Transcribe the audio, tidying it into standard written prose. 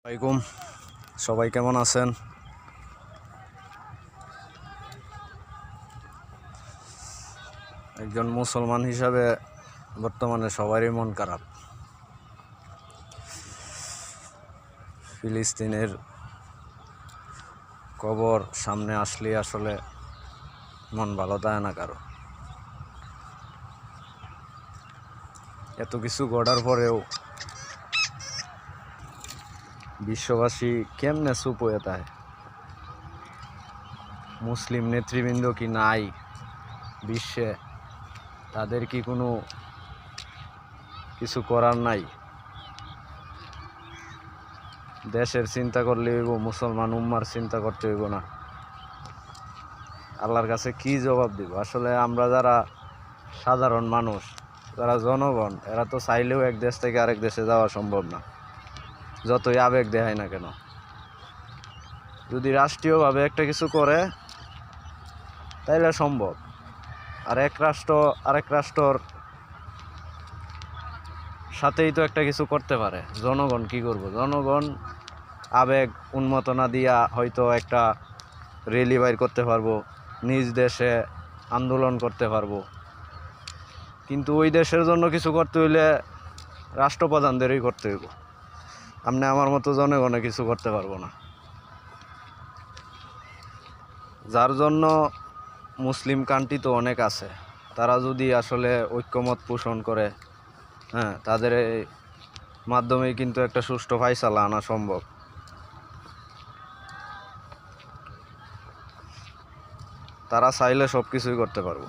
আসসালামাইকুম, সবাই কেমন আছেন? একজন মুসলমান হিসাবে বর্তমানে সবারই মন খারাপ। ফিলিস্তিনের কবর সামনে আসলে আসলে মন ভালো থাকে না কারো। এত কিছু ঘটার পরেও বিশ্ববাসী কেমনে চুপ হয়ে থাকে? মুসলিম নেতৃবৃন্দ কি নাই বিশ্বে? তাদের কি কোনো কিছু করার নাই? দেশের চিন্তা করলে হইব, মুসলমান উম্মার চিন্তা করতে হইব না? আল্লাহর কাছে কি জবাব দিব? আসলে আমরা যারা সাধারণ মানুষ, যারা জনগণ, এরা তো চাইলেও এক দেশ থেকে আরেক দেশে যাওয়া সম্ভব না, যতই আবেগ দেখায় না কেন। যদি রাষ্ট্রীয়ভাবে একটা কিছু করে তাইলে সম্ভব। আর এক রাষ্ট্র আরেক রাষ্ট্রর সাথেই তো একটা কিছু করতে পারে। জনগণ কি করব? জনগণ আবেগ উন্মোচনা দিয়া হয়তো একটা র্যালি বাইর করতে পারবো, নিজ দেশে আন্দোলন করতে পারবো, কিন্তু ওই দেশের জন্য কিছু করতে হইলে রাষ্ট্রপ্রধানদেরই করতে হইব। আপনি আমার মতো জনগণে কিছু করতে পারবো না। যার জন্য মুসলিম কান্ট্রি তো অনেক আছে, তারা যদি আসলে ঐক্যমত পোষণ করে, তাদের মাধ্যমেই কিন্তু একটা সুষ্ঠু ফায়সালা আনা সম্ভব। তারা চাইলে সব কিছুই করতে পারবো।